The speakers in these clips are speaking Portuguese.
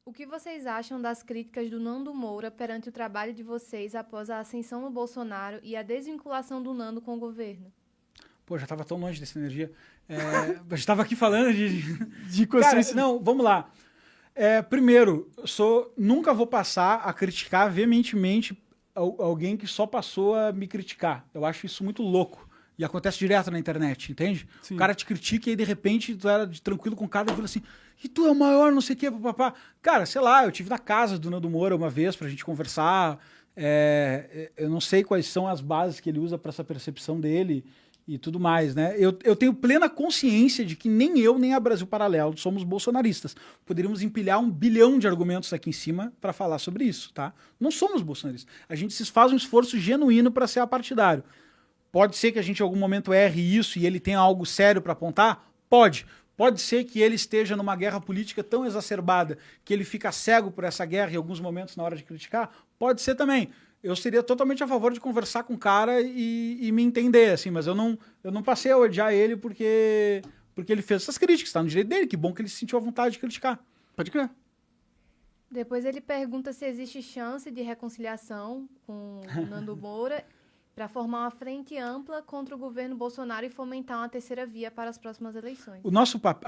O que vocês acham das críticas do Nando Moura perante o trabalho de vocês após a ascensão do Bolsonaro e a desvinculação do Nando com o governo? Pô, já tava tão longe dessa energia. A gente tava aqui falando De Cara, consciência. não, vamos lá. Primeiro, nunca vou passar a criticar veementemente alguém que só passou a me criticar. Eu acho isso muito louco. E acontece direto na internet, entende? Sim. O cara te critica e aí, de repente, tu era tranquilo com o cara e fala assim, e tu é o maior, não sei o quê, papapá. Cara, sei lá, eu tive na casa do Nando Moura uma vez pra gente conversar. Eu não sei quais são as bases que ele usa para essa percepção dele e tudo mais, né? Eu tenho plena consciência de que nem eu, nem a Brasil Paralelo somos bolsonaristas. Poderíamos empilhar 1 bilhão de argumentos aqui em cima para falar sobre isso, tá? Não somos bolsonaristas. A gente se faz um esforço genuíno para ser apartidário. Pode ser que a gente em algum momento erre isso e ele tenha algo sério para apontar? Pode. Pode ser que ele esteja numa guerra política tão exacerbada que ele fica cego por essa guerra em alguns momentos na hora de criticar? Pode ser também. Eu seria totalmente a favor de conversar com o cara e me entender, assim, mas eu não passei a odiar ele porque ele fez essas críticas, tá no direito dele, que bom que ele se sentiu à vontade de criticar. Pode crer. Depois ele pergunta se existe chance de reconciliação com o Nando Moura para formar uma frente ampla contra o governo Bolsonaro e fomentar uma terceira via para as próximas eleições. O nosso papo.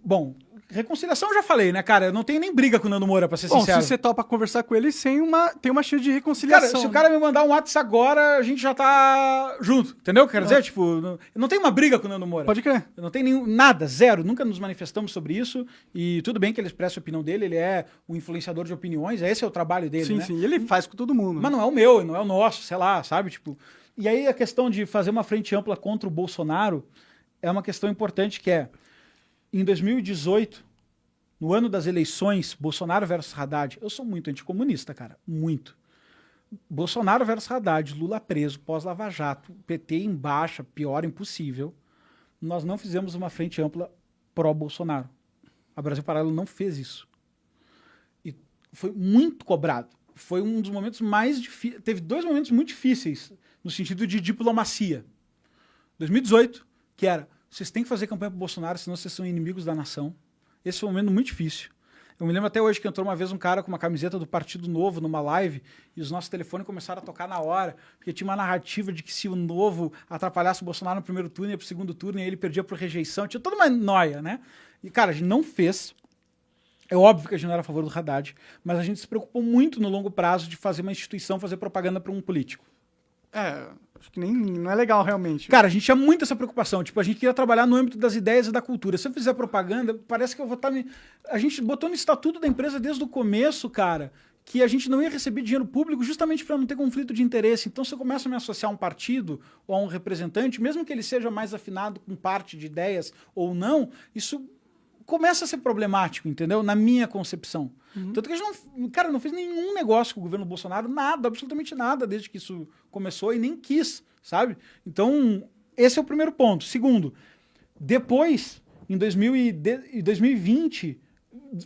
Bom, reconciliação eu já falei, né, cara? Eu não tenho nem briga com o Nando Moura, pra ser Bom, sincero. se você topa conversar com ele, tem uma chance de Cara, reconciliação. se o cara me mandar um WhatsApp agora, a gente já tá junto. Entendeu o que eu quero dizer? Tipo, eu não tenho uma briga com o Nando Moura. Pode crer. Eu não tenho nada, zero. Nunca nos manifestamos sobre isso. E tudo bem que ele expressa a opinião dele, ele é o influenciador de opiniões, esse é o trabalho dele, Sim, né? sim. Ele faz com todo mundo. Mas não é o meu, não é o nosso, sei lá, sabe? Tipo. E aí a questão de fazer uma frente ampla contra o Bolsonaro é uma questão importante que é, em 2018, no ano das eleições, Bolsonaro versus Haddad, eu sou muito anticomunista, cara, muito. Bolsonaro versus Haddad, Lula preso, pós-Lava Jato, PT em baixa, pior impossível, nós não fizemos uma frente ampla pró-Bolsonaro. A Brasil Paralelo não fez isso. E foi muito cobrado. Foi um dos momentos mais difíceis. Teve 2 momentos muito difíceis no sentido de diplomacia. 2018, que era, vocês têm que fazer campanha pro Bolsonaro, senão vocês são inimigos da nação. Esse foi um momento muito difícil. Eu me lembro até hoje que entrou uma vez um cara com uma camiseta do Partido Novo numa live e os nossos telefones começaram a tocar na hora, porque tinha uma narrativa de que se o Novo atrapalhasse o Bolsonaro no primeiro turno, ia pro segundo turno e aí ele perdia por rejeição. Tinha toda uma noia, né? E, cara, a gente não fez. É óbvio que a gente não era a favor do Haddad, mas a gente se preocupou muito no longo prazo de fazer uma instituição fazer propaganda para um político. Acho que nem não é legal realmente. Cara, a gente tinha muito essa preocupação. Tipo, a gente queria trabalhar no âmbito das ideias e da cultura. Se eu fizer propaganda, parece que eu vou estar... A gente botou no estatuto da empresa desde o começo, cara, que a gente não ia receber dinheiro público justamente para não ter conflito de interesse. Então, se eu começo a me associar a um partido ou a um representante, mesmo que ele seja mais afinado com parte de ideias ou não, isso começa a ser problemático, entendeu? Na minha concepção. Tanto que a gente não fez nenhum negócio com o governo Bolsonaro, nada, absolutamente nada, desde que isso começou e nem quis, sabe? Então, esse é o primeiro ponto. Segundo, depois, em 2020,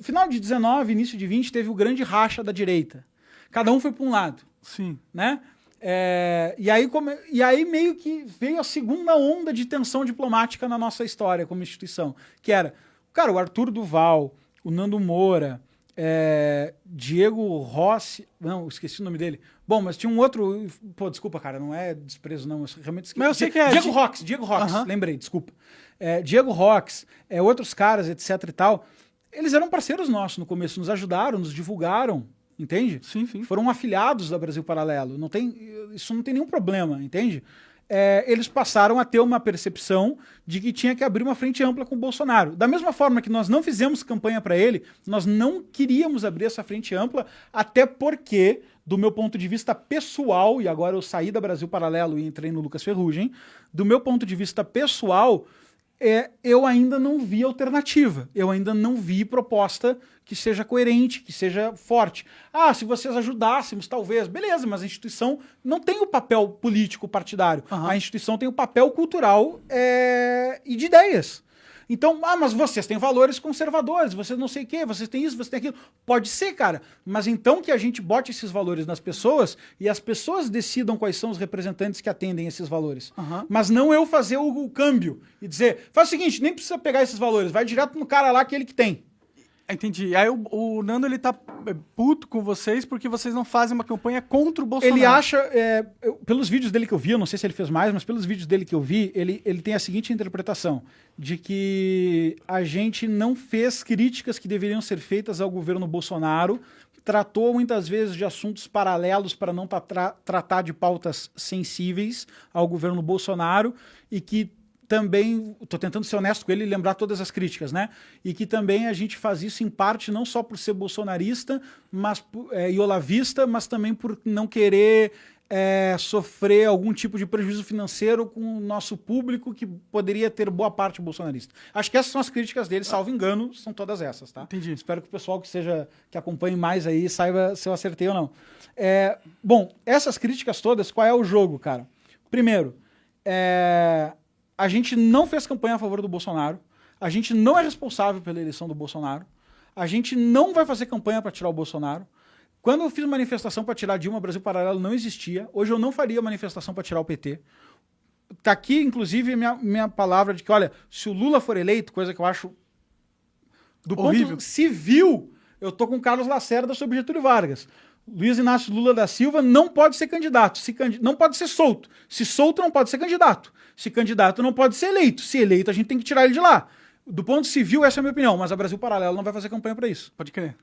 final de 19, início de 20, teve o grande racha da direita. Cada um foi para um lado. Sim. Né? E aí meio que veio a segunda onda de tensão diplomática na nossa história como instituição, que era, cara, o Arthur Duval, o Nando Moura, Diego Rossi, não, esqueci o nome dele. Bom, mas tinha um outro, pô, desculpa, cara, não é desprezo não, eu realmente esqueci. Mas eu sei que é Diego Rox, lembrei, desculpa. Diego Rox, outros caras, etc e tal, eles eram parceiros nossos no começo, nos ajudaram, nos divulgaram, entende? Sim, sim. Foram afiliados da Brasil Paralelo, isso não tem nenhum problema, entende? Eles passaram a ter uma percepção de que tinha que abrir uma frente ampla com o Bolsonaro. Da mesma forma que nós não fizemos campanha para ele, nós não queríamos abrir essa frente ampla, até porque, do meu ponto de vista pessoal, e agora eu saí da Brasil Paralelo e entrei no Lucas Ferrugem, do meu ponto de vista pessoal, eu ainda não vi alternativa, eu ainda não vi proposta que seja coerente, que seja forte. Ah, se vocês ajudássemos, talvez, beleza, mas a instituição não tem o papel político partidário, a instituição tem o papel cultural e de ideias. Então, mas vocês têm valores conservadores, vocês não sei o quê, vocês têm isso, vocês têm aquilo. Pode ser, cara, mas então que a gente bote esses valores nas pessoas e as pessoas decidam quais são os representantes que atendem esses valores. Mas não eu fazer o câmbio e dizer, faz o seguinte, nem precisa pegar esses valores, vai direto no cara lá que ele que tem. Entendi. Aí o Nando, ele tá puto com vocês porque vocês não fazem uma campanha contra o Bolsonaro. Ele acha, pelos vídeos dele que eu vi, eu não sei se ele fez mais, mas pelos vídeos dele que eu vi, ele tem a seguinte interpretação, de que a gente não fez críticas que deveriam ser feitas ao governo Bolsonaro, tratou muitas vezes de assuntos paralelos para não tratar de pautas sensíveis ao governo Bolsonaro e que também, estou tentando ser honesto com ele e lembrar todas as críticas, né? E que também a gente faz isso em parte não só por ser bolsonarista e olavista, mas também por não querer sofrer algum tipo de prejuízo financeiro com o nosso público que poderia ter boa parte bolsonarista. Acho que essas são as críticas dele, salvo engano, são todas essas, tá? Entendi. Espero que o pessoal que acompanhe mais aí saiba se eu acertei ou não. Bom, essas críticas todas, qual é o jogo, cara? Primeiro, a gente não fez campanha a favor do Bolsonaro, a gente não é responsável pela eleição do Bolsonaro, a gente não vai fazer campanha para tirar o Bolsonaro. Quando eu fiz manifestação para tirar Dilma, Brasil Paralelo não existia. Hoje eu não faria manifestação para tirar o PT. Tá aqui, inclusive, minha palavra de que, olha, se o Lula for eleito, coisa que eu acho do horrível. Ponto civil, eu tô com Carlos Lacerda sobre Getúlio Vargas. Luiz Inácio Lula da Silva não pode ser candidato, não pode ser solto. Se solto, não pode ser candidato. Se candidato, não pode ser eleito. Se eleito, a gente tem que tirar ele de lá. Do ponto civil, essa é a minha opinião, mas a Brasil Paralelo não vai fazer campanha para isso. Pode crer.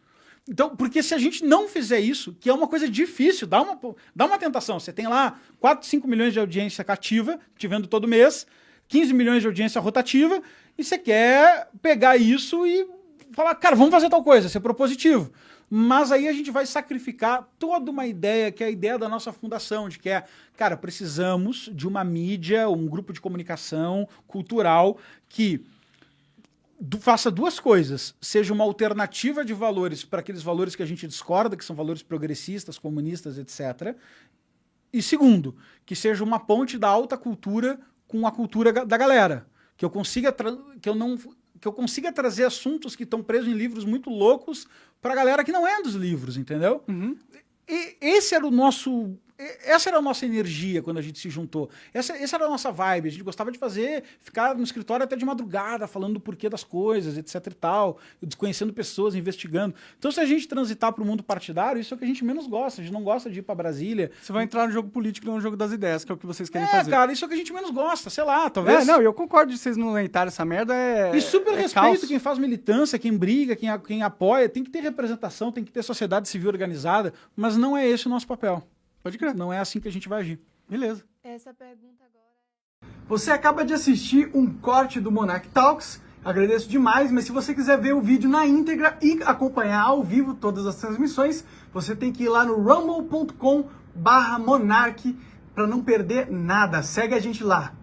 Então, porque se a gente não fizer isso, que é uma coisa difícil, dá uma tentação. Você tem lá 4, 5 milhões de audiência cativa, te vendo todo mês, 15 milhões de audiência rotativa, e você quer pegar isso e falar, cara, vamos fazer tal coisa, ser propositivo. Mas aí a gente vai sacrificar toda uma ideia, que é a ideia da nossa fundação, de que cara, precisamos de uma mídia, um grupo de comunicação cultural que faça duas coisas, seja uma alternativa de valores para aqueles valores que a gente discorda, que são valores progressistas, comunistas, etc. E segundo, que seja uma ponte da alta cultura com a cultura da galera, que eu consiga trazer assuntos que estão presos em livros muito loucos para a galera que não é dos livros, entendeu? Uhum. E essa era a nossa energia quando a gente se juntou. Essa era a nossa vibe. A gente gostava de ficar no escritório até de madrugada, falando do porquê das coisas, etc e tal, desconhecendo pessoas, investigando. Então, se a gente transitar para o mundo partidário, isso é o que a gente menos gosta. A gente não gosta de ir para Brasília. Você vai entrar no jogo político, não no jogo das ideias, que é o que vocês querem fazer. Cara, isso é o que a gente menos gosta. Sei lá, talvez... Não, eu concordo de vocês não entrarem essa merda. E super respeito quem faz militância, quem briga, quem apoia. Tem que ter representação, tem que ter sociedade civil organizada, mas não é esse o nosso papel. Pode crer. Não é assim que a gente vai agir. Beleza. Essa pergunta agora... Você acaba de assistir um corte do Monarch Talks. Agradeço demais, mas se você quiser ver o vídeo na íntegra e acompanhar ao vivo todas as transmissões, você tem que ir lá no rumble.com/monarch para não perder nada. Segue a gente lá.